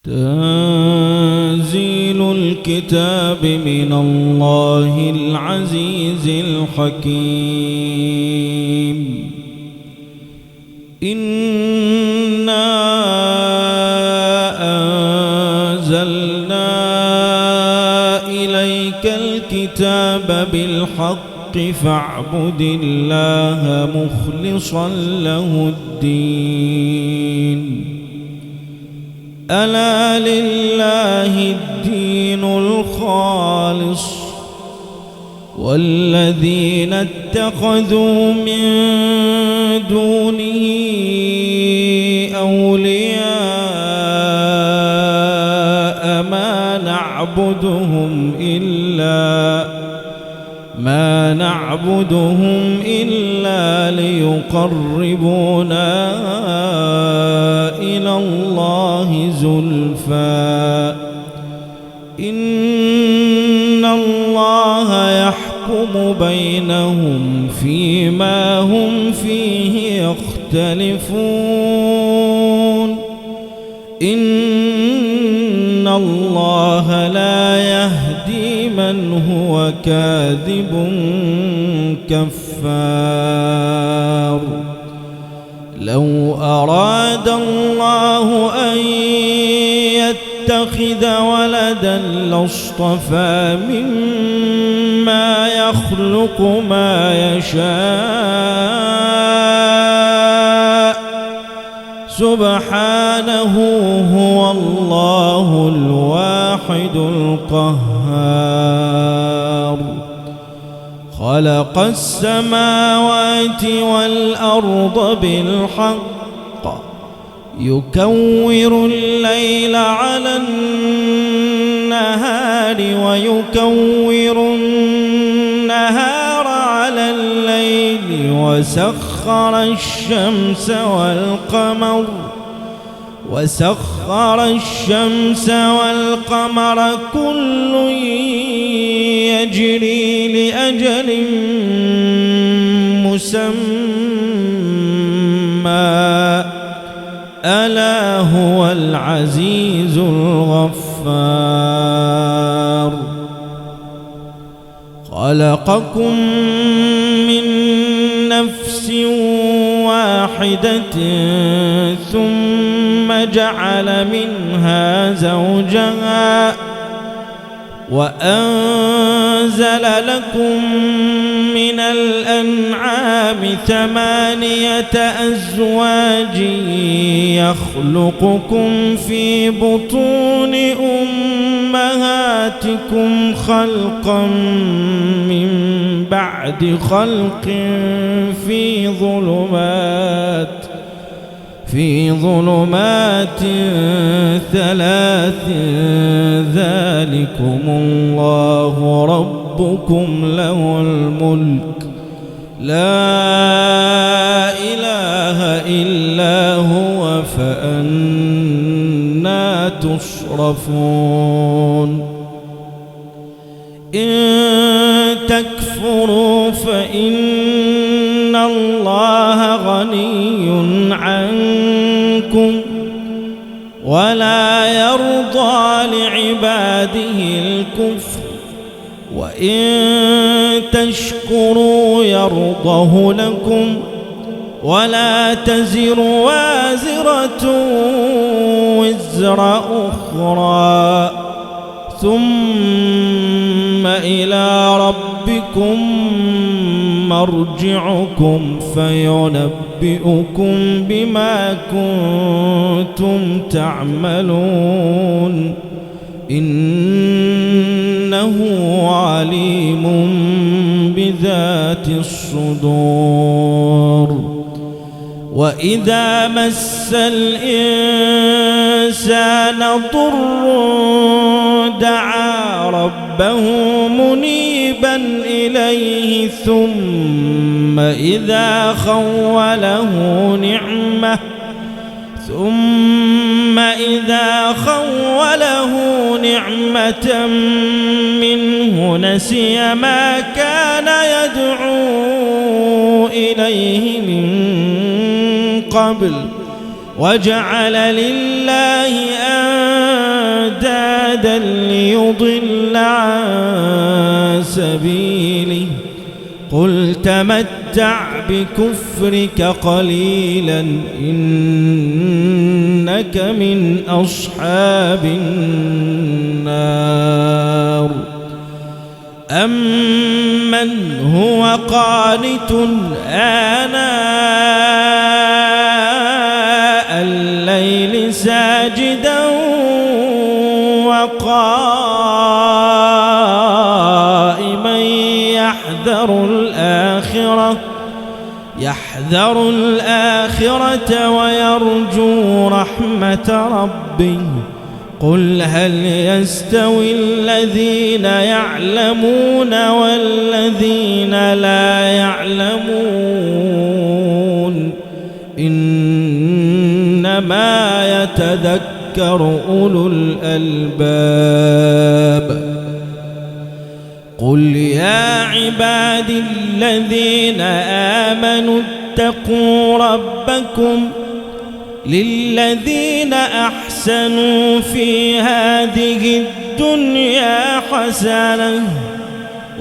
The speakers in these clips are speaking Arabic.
تنزيل الكتاب من الله العزيز الحكيم. إنا أنزلنا إليك الكتاب بالحق فاعبد الله مخلصا له الدين. ألا لله الدين الخالص والذين اتخذوا من دونه أولياء ما نعبدهم إلا ليقربونا إلى الله زلفى إن الله يحكم بينهم فيما هم فيه يختلفون. إن الله لا يهدي من هو كاذب كفار. لو أراد الله أن يتخذ ولدا لاصطفى مما يخلق ما يشاء سبحانه هو الله الواحد القهار. خلق السماوات والأرض بالحق يكور الليل على النهار ويكور النهار على الليل وسخر الشمس والقمر كل يجري لأجل مسمى ألا هو العزيز الغفار. خلقكم من نفس واحدة ثم جعل منها زوجها وأنزل لكم من الأنعام 8 أزواج يخلقكم في بطون أمهاتكم خلقا من بعد خلق في ظلمات 3 ذلكم الله ربكم له الملك لا إله إلا هو فأنى تصرفون. إن تكفروا فإن الله غني عنكم ولا يرضى لعباده الكفر وإن تشكروا يرضه لكم ولا تزر وازرة وزر أخرى ثم إلى ربكم مرجعكم فينبئكم بما كنتم تعملون إنه عليم بذات الصدور. وإذا مس الإنسان ضر دعا ربه منيبا إليه ثم إذا خوله نعمة منه نسي ما كان يدعو إليه من قبل وجعل لله أحدا ليضل عن سبيله قل تمتع بكفرك قليلا إنك من أصحاب النار أمن هو قانت آناء الليل ساجدا وقائما يحذر الآخرة ويرجو رحمة ربه قل هل يستوي الذين يعلمون والذين لا يعلمون إنما يتذكر أولو الألباب قل يا عبادي الذين آمنوا اتقوا ربكم للذين أحسنوا في هذه الدنيا حسنة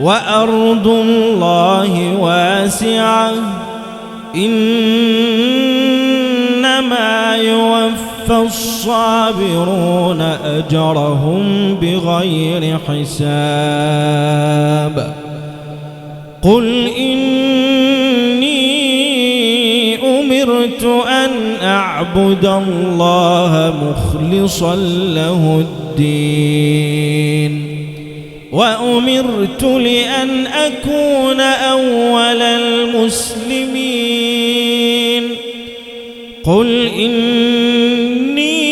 وأرض الله واسعة إنما يوفى الصابرون أجرهم بغير حساب قل إني أمرت أن أعبد الله مخلصا له الدين وأمرت لأن أكون أول المسلمين قل إني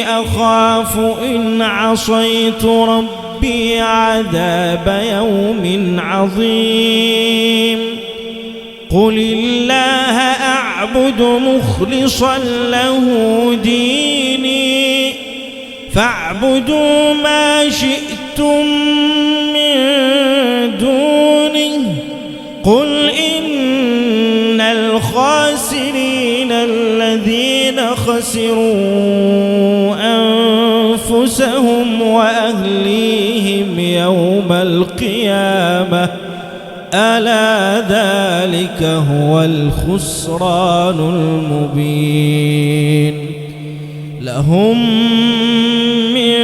أخاف إن عصيت ربي عذاب يوم عظيم قل الله أعبد مخلصا له ديني فاعبدوا ما شئتم من دونه قل إن الخاسرين الذين خسروا أنفسهم وأهليهم يوم القيامة ألا ذلك هو الخسران المبين لهم من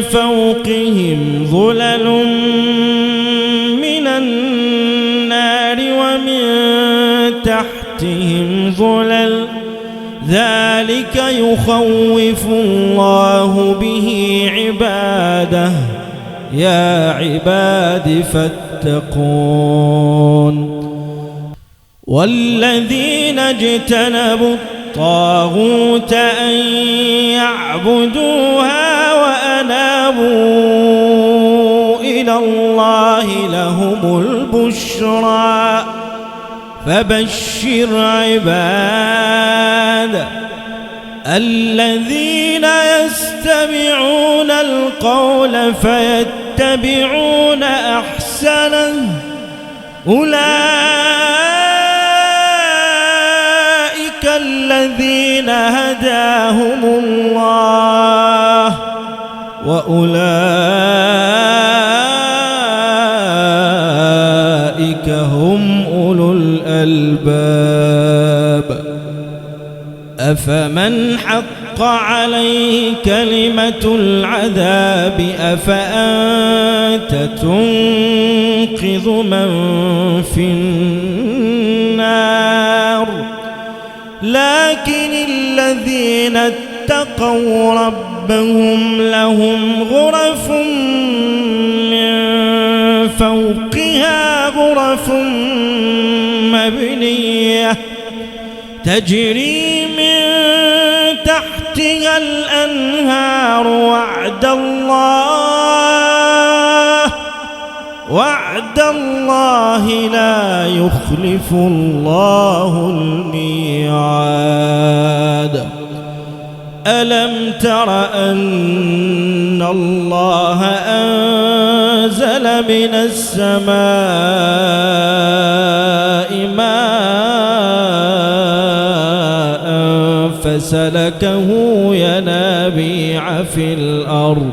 فوقهم ظلل من النار ومن تحتهم ظلل ذلك يخوف الله به عباده يا عباد فاتقون والذين اجتنبوا الطاغوت أن يعبدوها وأنابوا إلى الله لهم البشرى فبشر عباد الذين يستمعون القول فيتبعون أحسنه أولئك الذين هداهم الله وأولئك هم أولو الألباب أفمن حق عليه كلمة العذاب أفأنت تنقذ من في النار لكن الذين اتقوا ربهم لهم غرف من فوقها غرف مبنية تجري من تحتها الأنهار وعد الله لا يخلف الله الميعاد ألم تر أن الله أنزل من السماء ماء فسلكه ينابيع ينابيع في الأرض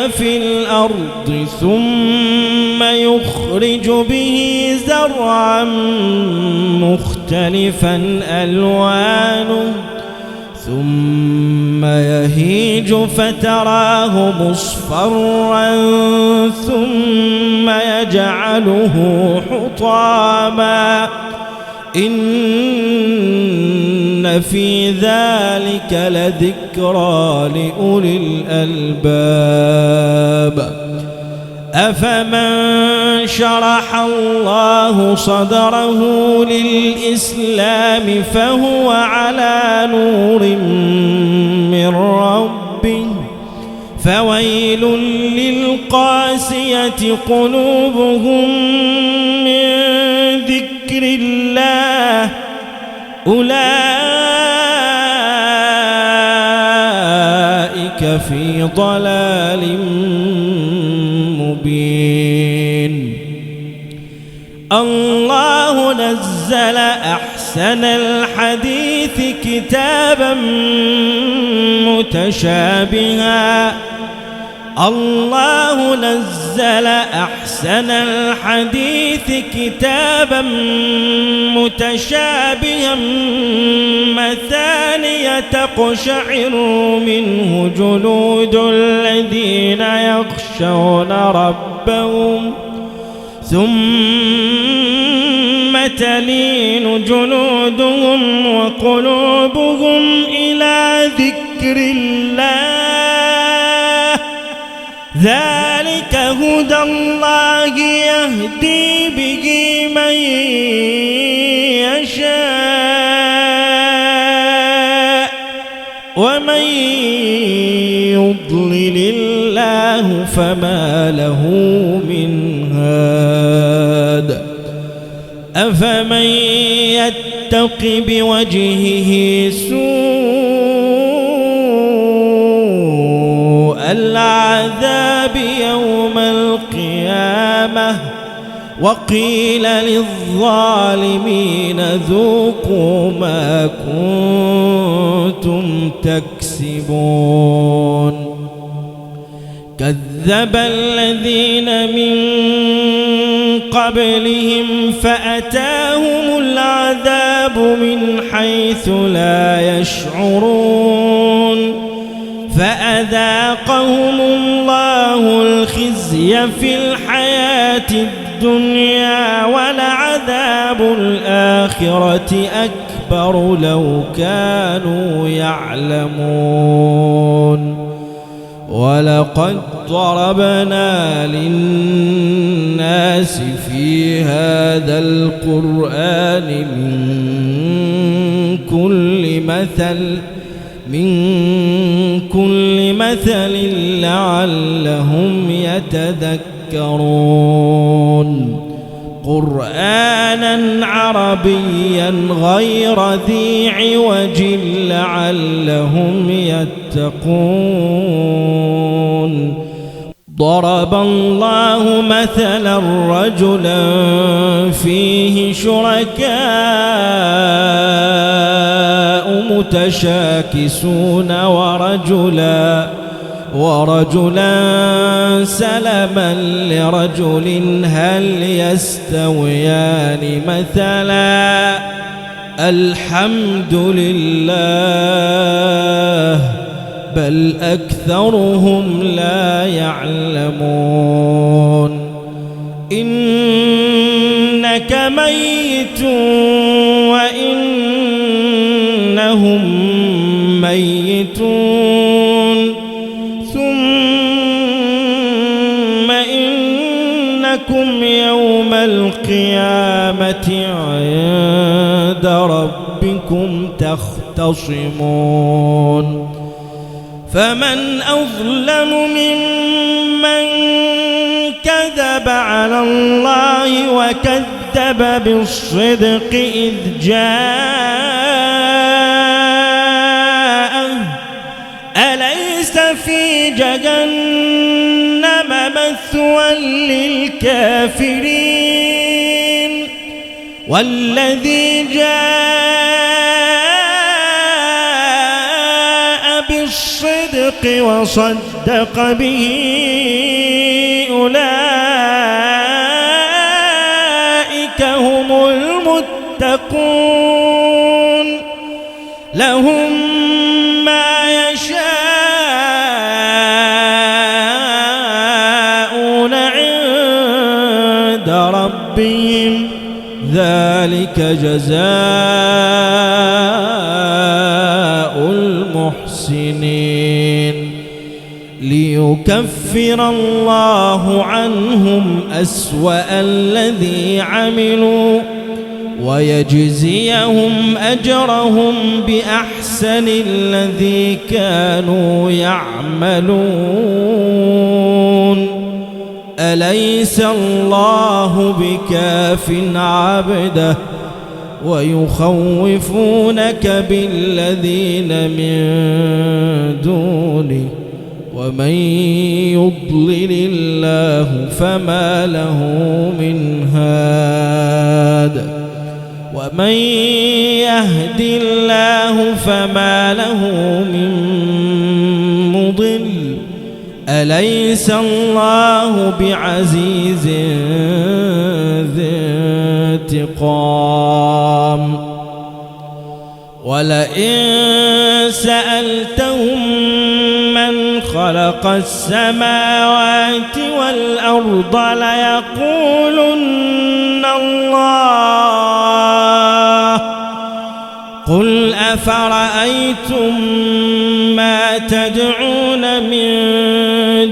في الأرض ثم يخرج به زرعا مختلفا ألوانه ثم يهيج فتراه مصفرا ثم يجعله حطاما إن في ذلك لذكرى لأولي الألباب أفمن شرح الله صدره للإسلام فهو على نور من ربه فويل للقاسية قلوبهم من ذكر الله أولئك في ضلال مبين الله نزل أحسن الحديث كتابا متشابها الله نزل أحسن الحديث كتابا متشابها مثانية تقشعر منه جلود الذين يخشون ربهم ثم تلين جلودهم وقلوبهم إلى ذكر الله ذلك هدى الله يهدي به من يشاء ومن يضلل الله فما له من هاد أفمن يتق بوجهه سوء العذاب يوم القيامة وقيل للظالمين ذوقوا ما كنتم تكسبون كذب الذين من قبلهم فأتاهم العذاب من حيث لا يشعرون فأذاقهم الله الخزي في الحياة الدنيا ولعذاب الآخرة أكبر لو كانوا يعلمون ولقد ضربنا للناس في هذا القرآن من كل مثل لعلهم يتذكرون قرآنا عربيا غير ذي عوج لعلهم يتقون ضرب الله مثلا رجلا فيه شركاء متشاكسون ورجلا سلما لرجل هل يستويان مثلا الحمد لله بل أكثرهم لا يعلمون إنك ميت وإنهم ميتون ثم إنكم يوم القيامة عند ربكم تختصمون فمن أظلم ممن كذب على الله وكذب بالصدق إذ جاءه أليس في جهنم مثوى للكافرين والذي جاء المشرق وصدق به أولئك هم المتقون لهم ما يشاءون عند ربهم ذلك جزاء المحسنين ليكفر الله عنهم أسوأ الذي عملوا ويجزيهم أجرهم بأحسن الذي كانوا يعملون أليس الله بكاف عبده ويخوفونك بالذين من دونه ومن يضلل الله فما له من هاد ومن يهد الله فما له من مضل أليس الله بعزيز ذي انتقام ولئن سألتهم من خلق السماوات والأرض ليقولن الله قل أفرأيتم ما تدعون من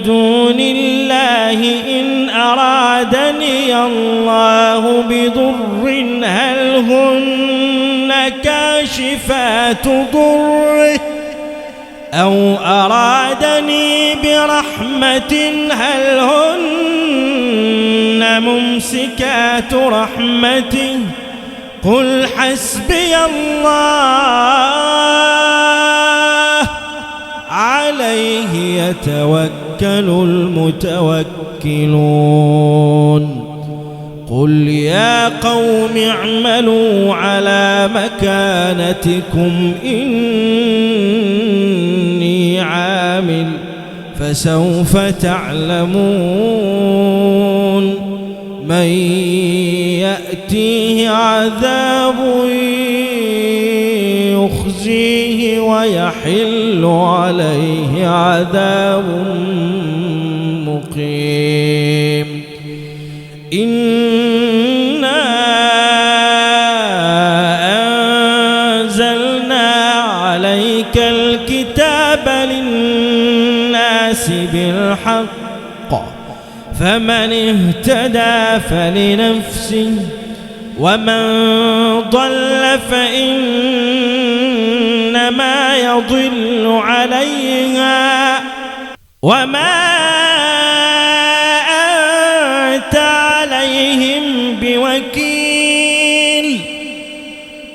دون الله إن أرادني الله بضر هل هن كاشفات ضره أو أرادني برحمة هل هن ممسكات رحمته قل حسبي الله عليه يتوكل المتوكلون قل يا قوم اعملوا على مكانتكم إني عامل فسوف تعلمون من يأتيه عذاب يخزيه ويحل عليه عذاب مقيم إنا أنزلنا عليك الكتاب للناس بالحق فمن اهتدى فلنفسه ومن ضل فإنما يضل عليها وما أنت عليهم بوكيل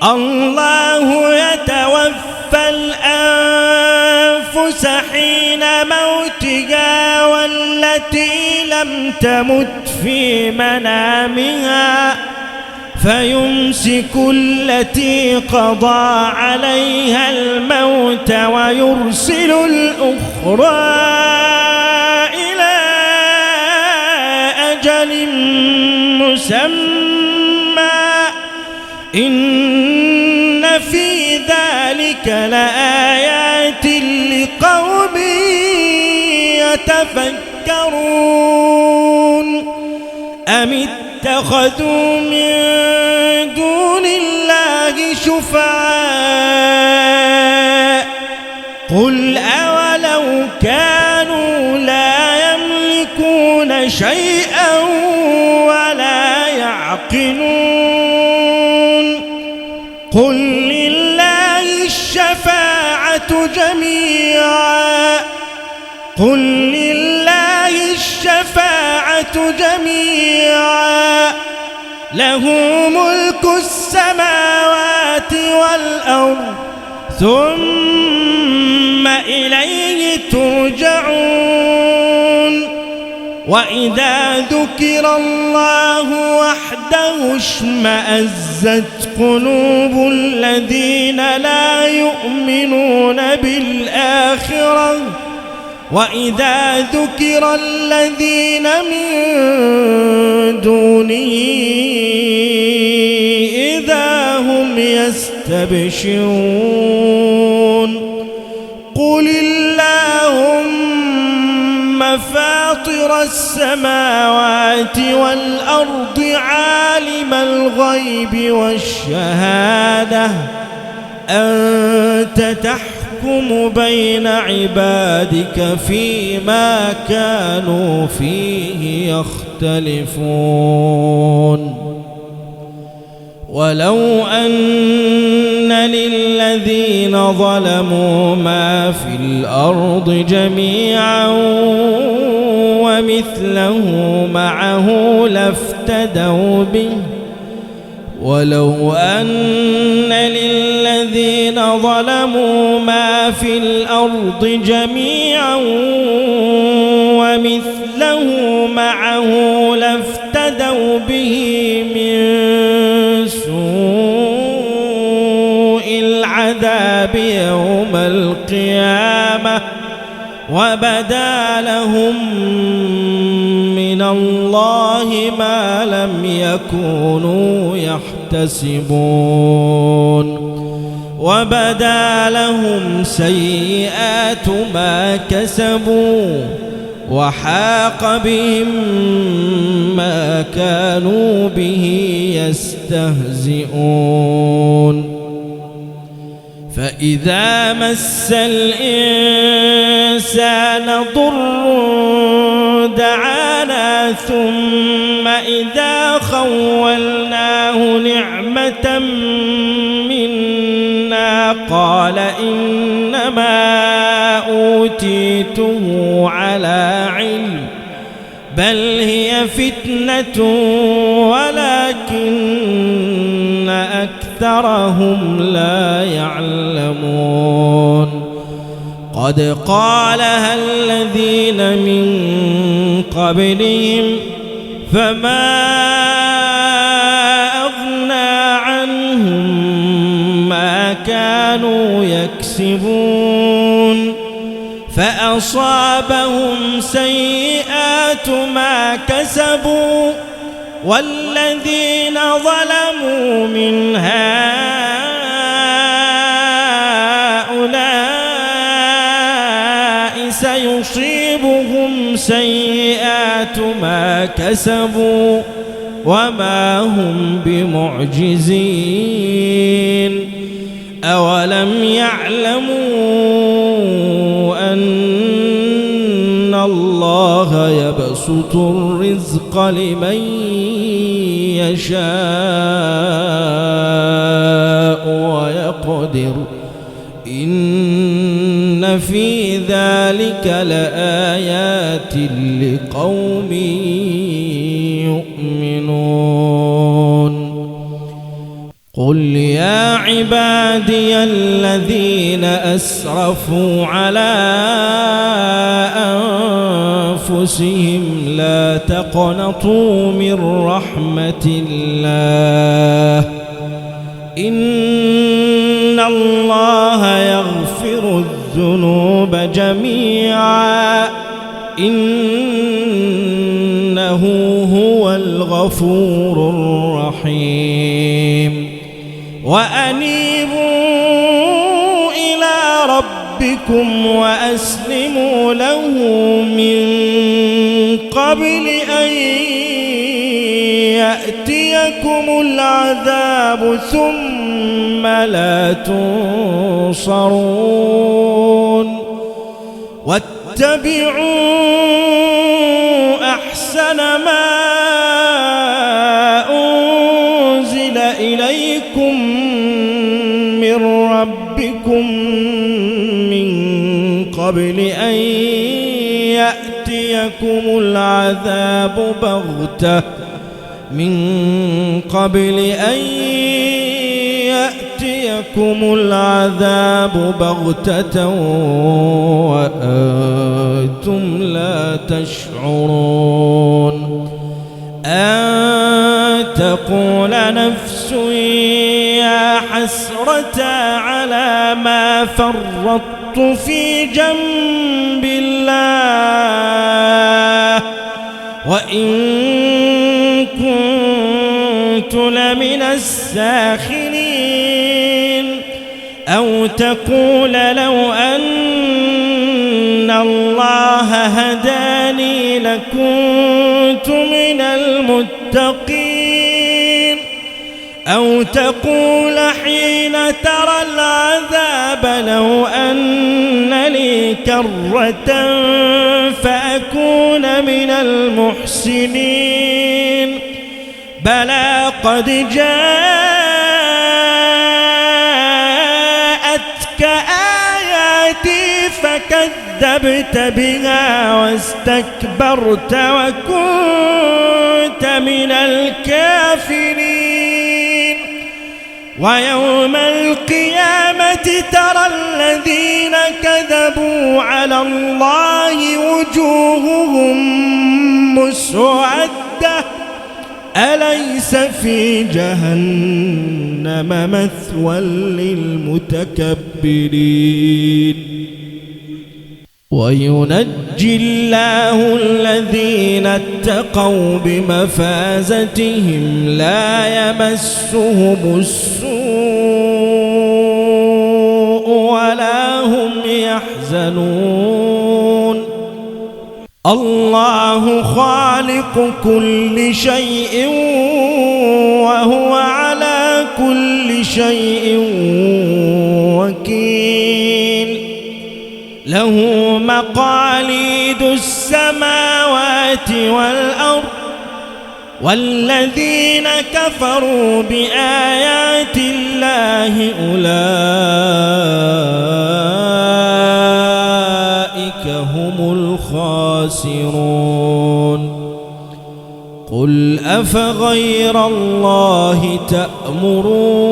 الله يتوفى الأنفس حين موتها والتي لم تمت في منامها فيمسك التي قضى عليها الموت ويرسل الأخرى إلى أجل مسمى إن في ذلك لآيات لقوم يتفكرون أم اتخذوا من دون الله شفعاء قل أولو كانوا لا يملكون شيئا ولا يعقلون قل لله الشفاعة جميعا قل لله الشفاعة جميعا له ملك السماوات والأرض ثم إليه ترجعون وإذا ذكر الله وحده اشمأزت قلوب الذين لا يؤمنون بالآخرة وإذا ذكر الذين من دونه إذا هم يستبشرون قل اللهم فاطر السماوات والأرض عالم الغيب والشهادة أنت تحكم بين عبادك فيما كانوا فيه يختلفون ولو أن للذين ظلموا ما في الأرض جميعا ومثله معه لافتدوا به ولو أن للذين ظلموا ما في الأرض جميعا ومثله معه لافتدوا به من سوء العذاب يوم القيامة وبدا لهم من الله ما لم يكونوا يحتسبون وبدا لهم سيئات ما كسبوا وحاق بهم ما كانوا به يستهزئون فإذا مس الإنسان ضر دعانا ثم إذا خولناه نعمة منا قال إنما أوتيته على علم بل هي فتنة ولكن أكثرهم لا يعلمون قد قالها الذين من قبلهم فما أغنى عنهم ما كانوا يكسبون فأصابهم سيئات ما كسبوا والذين ظلموا من هؤلاء سيصيبهم سيئات ما كسبوا وما هم بمعجزين أولم يعلموا أن الله يبسط الرزق لمن يشاء ويقدر إن في ذلك لآيات لقوم يؤمنون قل يا عبادي الذين أسرفوا على أنفسهم لا تقنطوا من رحمة الله إن الله يغفر الذنوب جميعا إنه هو الغفور الرحيم وأنيبوا إلى ربكم وأسلموا له من قبل أن يأتيكم العذاب ثم لا تنصرون واتبعوا أحسن ما أنزل إليكم من ربكم من قبل أن يأتيكم العذاب بغتة وأنتم لا تشعرون أن تقول نفس يا حسرة على ما فرطت في جنب الله وإن كنت لمن الساخرين أو تقول لو أن الله هداني لكنت من المتقين أو تقول حين ترى العذاب لو أن لي كرة فأكون من المحسنين بلى قد جاءتك آياتي فكذبت بها واستكبرت وكنت من الكافرين ويوم القيامة ترى الذين كذبوا على الله وجوههم مسودة أليس في جهنم مثوى للمتكبرين وينجي الله الذين اتقوا بمفازتهم لا يمسهم السوء ولا هم يحزنون الله خالق كل شيء وهو على كل شيء وكيل له مقاليد السماوات والأرض والذين كفروا بآيات الله أولئك هم الخاسرون قل أفغير الله تأمروني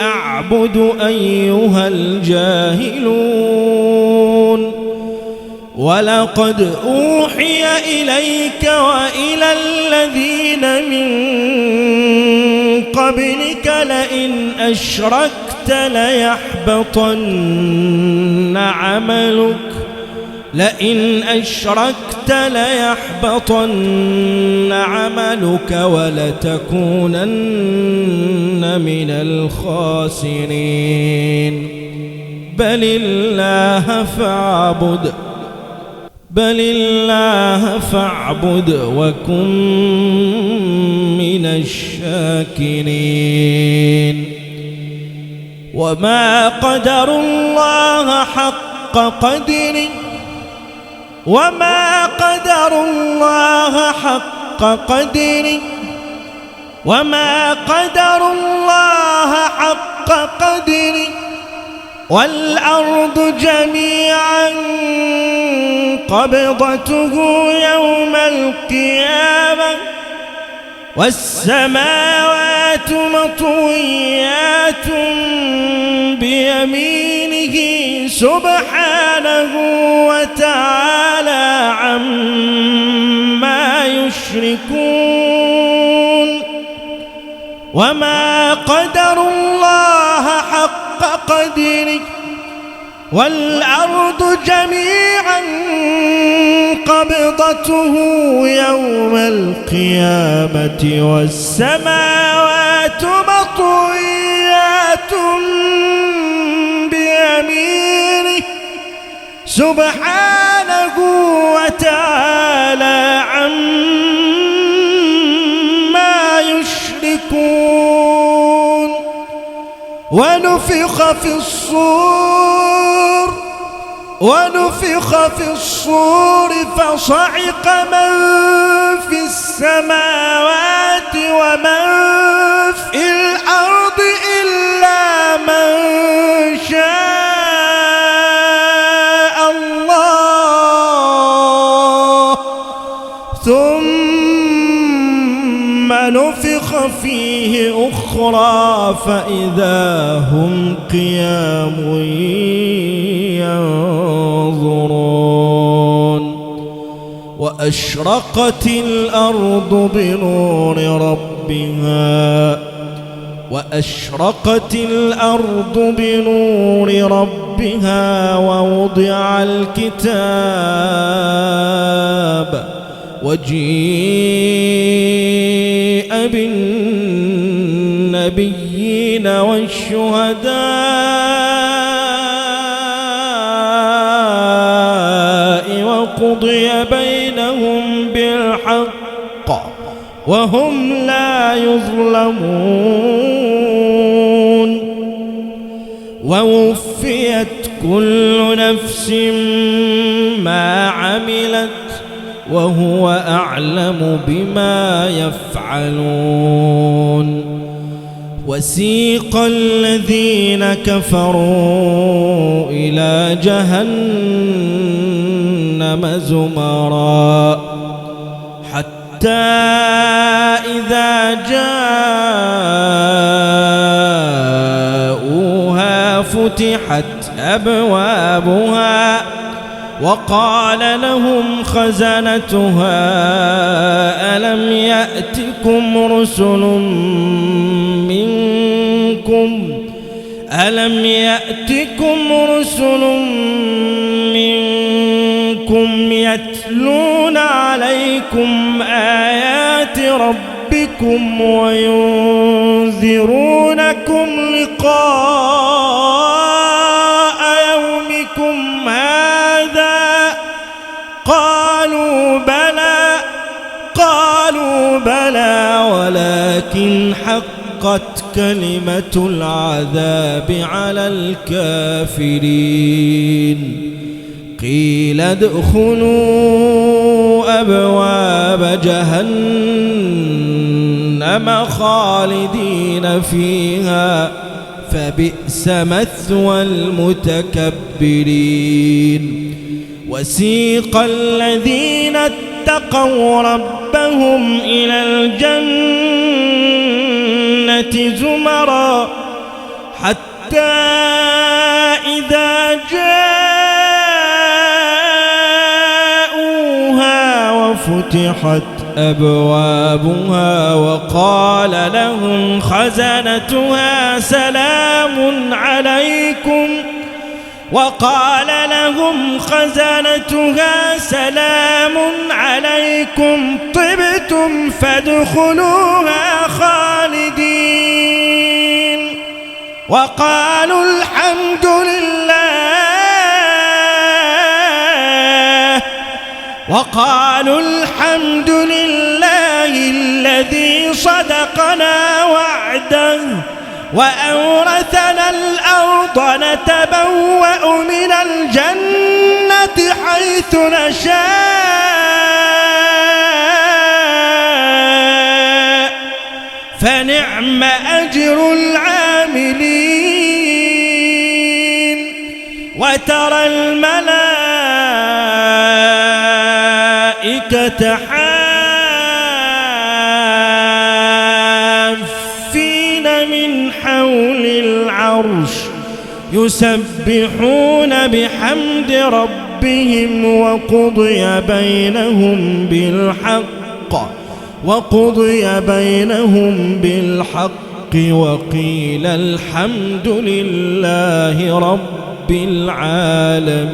أعبد أيها الجاهلون ولقد أوحي إليك وإلى الذين من قبلك لئن أشركت ليحبطن عملك ولتكونن من الخاسرين بل الله فاعبد وكن من الشاكرين وما قدروا الله حق قدره وما قدروا الله حق قدره والأرض جميعا قبضته يوم القيامة والسماوات مطويات بيمينه سبحانه وتعالى عما يشركون وما قدروا الله حق قدره والأرض جميعا قبضته يوم القيامة والسماوات مطويات بيمينه سبحانه وتعالى عما يشركون ونفخ في الصور فصعق من في السماوات ومن في الأرض إلا من شاء الله ثم نفخ فيه أخرى فإذا هم قيام ينظرون وأشرقت الأرض بنور ربها وأشرقت الأرض بنور ربها ووضع الكتاب وجيء بالنبيين والشهداء وقضي بينهم بالحق وهم لا يظلمون ووفيت كل نفس ما عملت وهو أعلم بما يفعلون وسيق الذين كفروا إلى جهنم زمرا حتى إذا جاءوها فتحت أبوابها وقال لهم خزنتها ألم يأتكم رسل منكم يتلون عليكم آيات ربكم وينذرونكم لقاء يومكم هذا قالوا بلى ولكن حقت كلمة العذاب على الكافرين قيل ادخلوا أبواب جهنم خالدين فيها فبئس مثوى المتكبرين وسيق الذين اتقوا ربهم إلى الجنة زمرا حتى إذا جاءوها وفتحت أبوابها وقال لهم خزنتها سلام عليكم طبتم فادخلوها خالدين وقالوا الحمد لله الذي صدقنا وعده وأورثنا الأرض نتبوأ من الجنة حيث نشاء فنعم أجر العاملين وترى الملائكة حافين من حول العرش يسبحون بحمد ربهم وقضي بينهم بالحق وقيل الحمد لله رب العالمين.